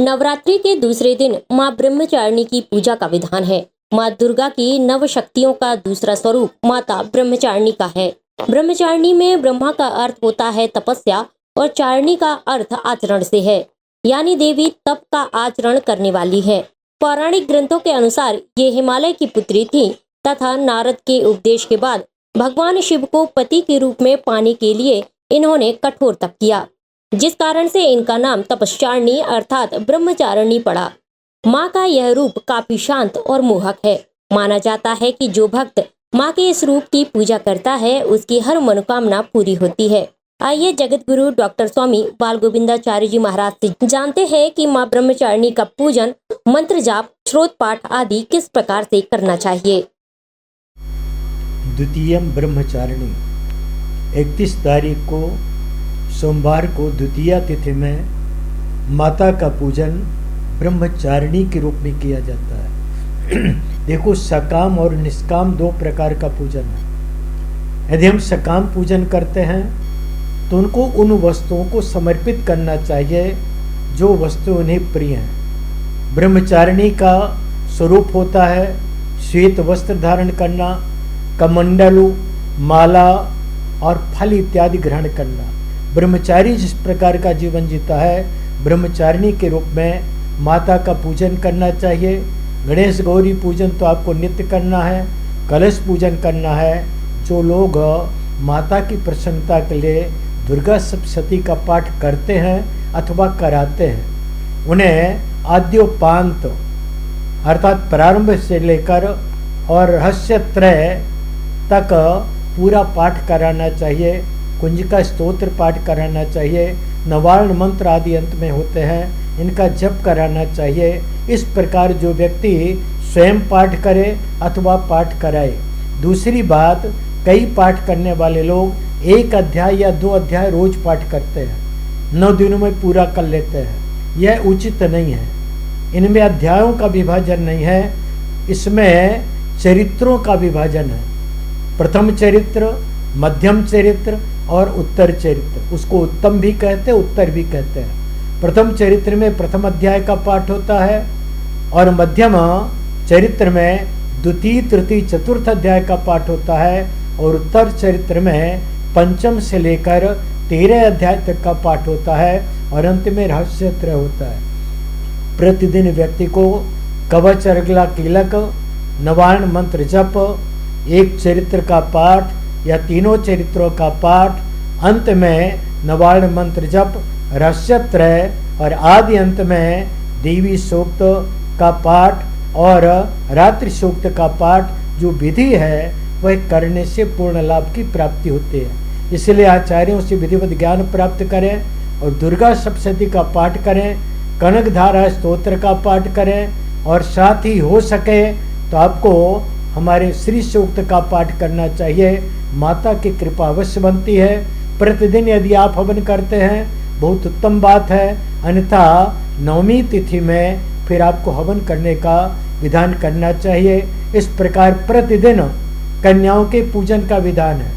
नवरात्रि के दूसरे दिन माँ ब्रह्मचारिणी की पूजा का विधान है। माँ दुर्गा की नव शक्तियों का दूसरा स्वरूप माता ब्रह्मचारिणी का है। ब्रह्मचारिणी में ब्रह्मा का अर्थ होता है तपस्या और चारिणी का अर्थ आचरण से है, यानी देवी तप का आचरण करने वाली है। पौराणिक ग्रंथों के अनुसार ये हिमालय की पुत्री थी तथा नारद के उपदेश के बाद भगवान शिव को पति के रूप में पाने के लिए इन्होंने कठोर तप किया, जिस कारण से इनका नाम तपश्चारिणी अर्थात ब्रह्मचारिणी पड़ा। माँ का यह रूप काफी शांत और मोहक है। माना जाता है कि जो भक्त माँ के इस रूप की पूजा करता है उसकी हर मनोकामना पूरी होती है। आइए जगत गुरु डॉक्टर स्वामी बाल गोविंदाचार्य जी महाराज से जानते हैं कि माँ ब्रह्मचारिणी का पूजन, मंत्र जाप, श्रोत पाठ आदि किस प्रकार से करना चाहिए। द्वितीय ब्रह्मचारिणी 31 तारीख को सोमवार को द्वितीया तिथि में माता का पूजन ब्रह्मचारिणी के रूप में किया जाता है। देखो, सकाम और निष्काम दो प्रकार का पूजन है। यदि हम सकाम पूजन करते हैं तो उनको उन वस्तुओं को समर्पित करना चाहिए जो वस्तु उन्हें प्रिय हैं। ब्रह्मचारिणी का स्वरूप होता है श्वेत वस्त्र धारण करना, कमंडलू, माला और फल इत्यादि ग्रहण करना। ब्रह्मचारी जिस प्रकार का जीवन जीता है, ब्रह्मचारिणी के रूप में माता का पूजन करना चाहिए। गणेश गौरी पूजन तो आपको नित्य करना है, कलश पूजन करना है। जो लोग माता की प्रसन्नता के लिए दुर्गा सप्तशती का पाठ करते हैं अथवा कराते हैं, उन्हें आद्योपांत अर्थात प्रारंभ से लेकर और रहस्य त्रय तक पूरा पाठ कराना चाहिए। कुंजिका स्तोत्र पाठ कराना चाहिए। नवारण मंत्र आदि अंत में होते हैं, इनका जप कराना चाहिए। इस प्रकार जो व्यक्ति स्वयं पाठ करे अथवा पाठ कराए। दूसरी बात, कई पाठ करने वाले लोग एक अध्याय या 2 अध्याय रोज पाठ करते हैं, 9 दिनों में पूरा कर लेते हैं। यह उचित नहीं है। इनमें अध्यायों का विभाजन नहीं है, इसमें चरित्रों का विभाजन है। प्रथम चरित्र, मध्यम चरित्र और उत्तर चरित्र। उसको उत्तम भी कहते हैं, उत्तर भी कहते हैं। प्रथम चरित्र में प्रथम अध्याय का पाठ होता है और मध्यम चरित्र में द्वितीय, तृतीय, चतुर्थ अध्याय का पाठ होता है और उत्तर चरित्र में पंचम से लेकर 13 अध्याय तक का पाठ होता है और अंत में रहस्य त्रय होता है। प्रतिदिन व्यक्ति को कवच, अर्गला, कीलक, नवारण मंत्र जप, एक चरित्र का पाठ या तीनों चरित्रों का पाठ, अंत में नवारण मंत्र जप, रहस्य त्रय और आदि अंत में देवी सूक्त का पाठ और रात्रि सूक्त का पाठ जो विधि है वह करने से पूर्ण लाभ की प्राप्ति होती है। इसलिए आचार्यों से विधिवत ज्ञान प्राप्त करें और दुर्गा सप्तशती का पाठ करें, कनकधारा स्तोत्र का पाठ करें और साथ ही हो सके तो आपको हमारे श्री सूक्त का पाठ करना चाहिए। माता की कृपा अवश्य बनती है। प्रतिदिन यदि आप हवन करते हैं बहुत उत्तम बात है, अन्यथा नवमी तिथि में फिर आपको हवन करने का विधान करना चाहिए। इस प्रकार प्रतिदिन कन्याओं के पूजन का विधान है।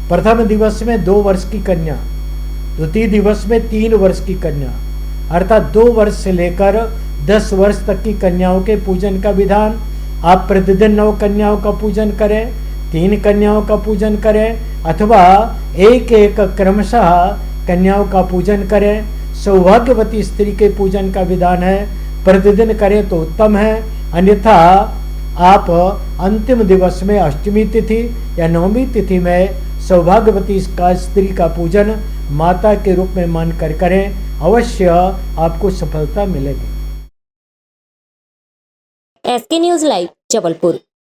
प्रथम दिवस में 2 वर्ष की कन्या, द्वितीय दिवस में 3 वर्ष की कन्या, अर्थात 2 वर्ष से लेकर 10 वर्ष तक की कन्याओं के पूजन का विधान। आप प्रतिदिन 9 कन्याओं का पूजन करें, 3 कन्याओं का पूजन करें अथवा एक एक क्रमशः कन्याओं का पूजन करें। सौभाग्यवती स्त्री के पूजन का विधान है, प्रतिदिन करें तो उत्तम है। अन्यथा आप अंतिम दिवस में अष्टमी तिथि या नवमी तिथि में सौभाग्यवती स्त्री का पूजन माता के रूप में मानकर करें, अवश्य आपको सफलता मिलेगी। SK news live, Jabalpur.